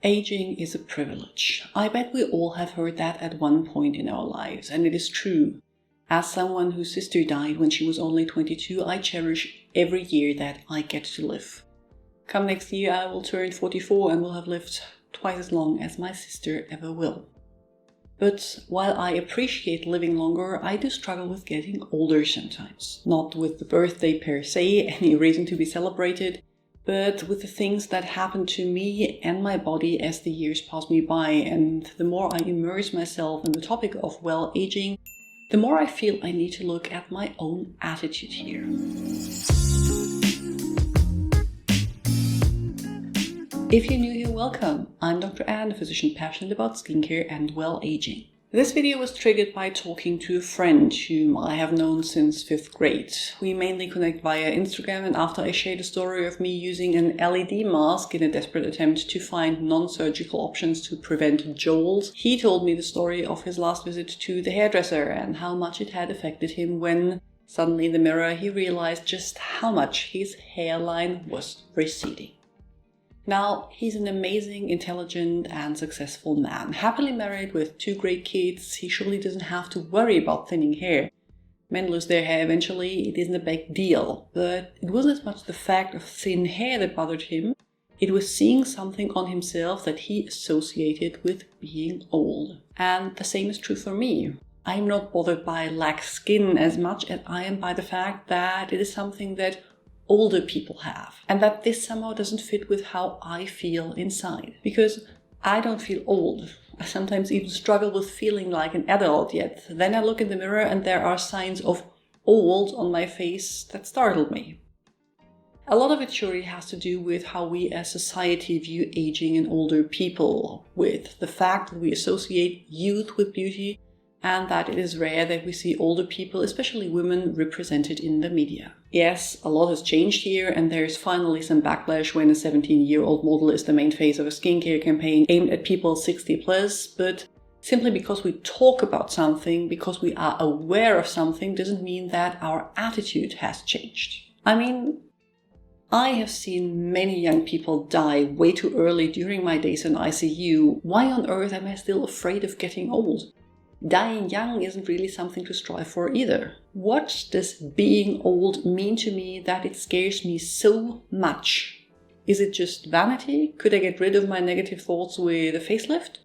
Aging is a privilege. I bet we all have heard that at one point in our lives, and it is true. As someone whose sister died when she was only 22, I cherish every year that I get to live. Come next year, I will turn 44 and will have lived twice as long as my sister ever will. But while I appreciate living longer, I do struggle with getting older sometimes. Not with the birthday per se, any reason to be celebrated, but with the things that happen to me and my body as the years pass me by. And the more I immerse myself in the topic of aging, the more I feel I need to look at my own attitude here. If you're new here, welcome. I'm Dr. Anne, a physician passionate about skincare and aging. This video was triggered by talking to a friend whom I have known since 5th grade. We mainly connect via Instagram, and after I shared a story of me using an LED mask in a desperate attempt to find non-surgical options to prevent jolts, he told me the story of his last visit to the hairdresser and how much it had affected him when, suddenly in the mirror, he realized just how much his hairline was receding. Now, he's an amazing, intelligent and successful man. Happily married with 2 great kids, he surely doesn't have to worry about thinning hair. Men lose their hair eventually, it isn't a big deal. But it wasn't as much the fact of thin hair that bothered him, it was seeing something on himself that he associated with being old. And the same is true for me. I'm not bothered by lax skin as much as I am by the fact that it is something that older people have, and that this somehow doesn't fit with how I feel inside. Because I don't feel old. I sometimes even struggle with feeling like an adult, yet then I look in the mirror and there are signs of old on my face that startled me. A lot of it surely has to do with how we as society view aging in older people, with the fact that we associate youth with beauty and that it is rare that we see older people, especially women, represented in the media. Yes, a lot has changed here, and there's finally some backlash when a 17-year-old model is the main face of a skincare campaign aimed at people 60 plus, but simply because we talk about something, because we are aware of something, doesn't mean that our attitude has changed. I mean, I have seen many young people die way too early during my days in ICU. Why on earth am I still afraid of getting old? Dying young isn't really something to strive for either. What does being old mean to me that it scares me so much? Is it just vanity? Could I get rid of my negative thoughts with a facelift?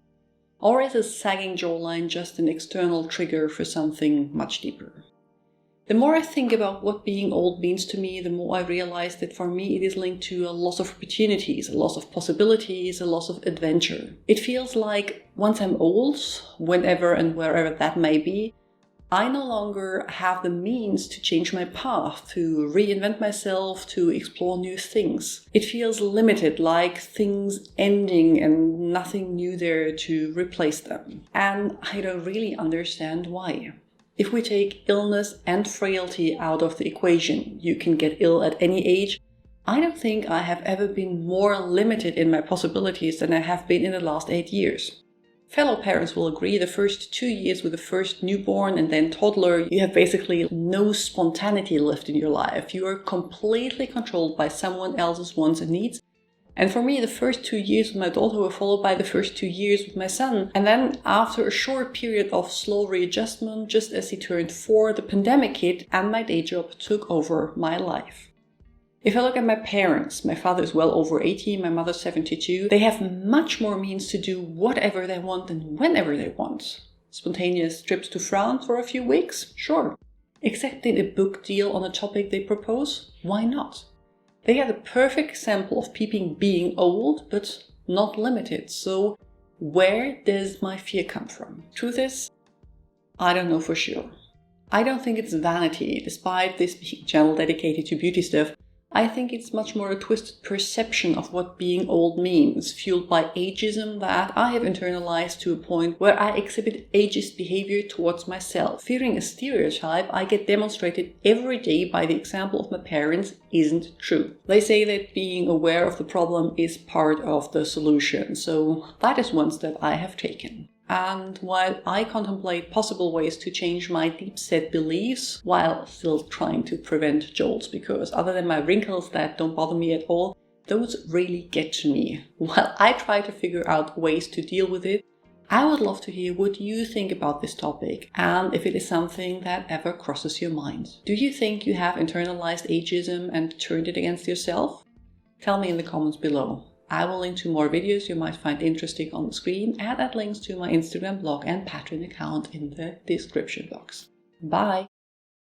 Or is a sagging jawline just an external trigger for something much deeper? The more I think about what being old means to me, the more I realize that for me it is linked to a loss of opportunities, a loss of possibilities, a loss of adventure. It feels like once I'm old, whenever and wherever that may be, I no longer have the means to change my path, to reinvent myself, to explore new things. It feels limited, like things ending and nothing new there to replace them. And I don't really understand why. If we take illness and frailty out of the equation, you can get ill at any age, I don't think I have ever been more limited in my possibilities than I have been in the last 8 years. Fellow parents will agree, the first 2 years with the first newborn and then toddler, you have basically no spontaneity left in your life. You are completely controlled by someone else's wants and needs. And for me, the first 2 years with my daughter were followed by the first 2 years with my son. And then after a short period of slow readjustment, just as he turned 4, the pandemic hit and my day job took over my life. If I look at my parents, my father is well over 80, my mother 72, they have much more means to do whatever they want and whenever they want. Spontaneous trips to France for a few weeks? Sure. Accepting a book deal on a topic they propose? Why not? They are the perfect example of people being old, but not limited. So where does my fear come from? Truth is, I don't know for sure. I don't think it's vanity, despite this being a channel dedicated to beauty stuff. I think it's much more a twisted perception of what being old means, fueled by ageism that I have internalized to a point where I exhibit ageist behavior towards myself. Fearing a stereotype I get demonstrated every day by the example of my parents isn't true. They say that being aware of the problem is part of the solution, so that is one step I have taken. And while I contemplate possible ways to change my deep-set beliefs while still trying to prevent jolts, because other than my wrinkles that don't bother me at all, Those really get to me. While I try to figure out ways to deal with it, I would love to hear what you think about this topic and if it is something that ever crosses your mind. Do you think you have internalized ageism and turned it against yourself? Tell me in the comments below. I will link to more videos you might find interesting on the screen and add links to my Instagram blog and Patreon account in the description box. Bye!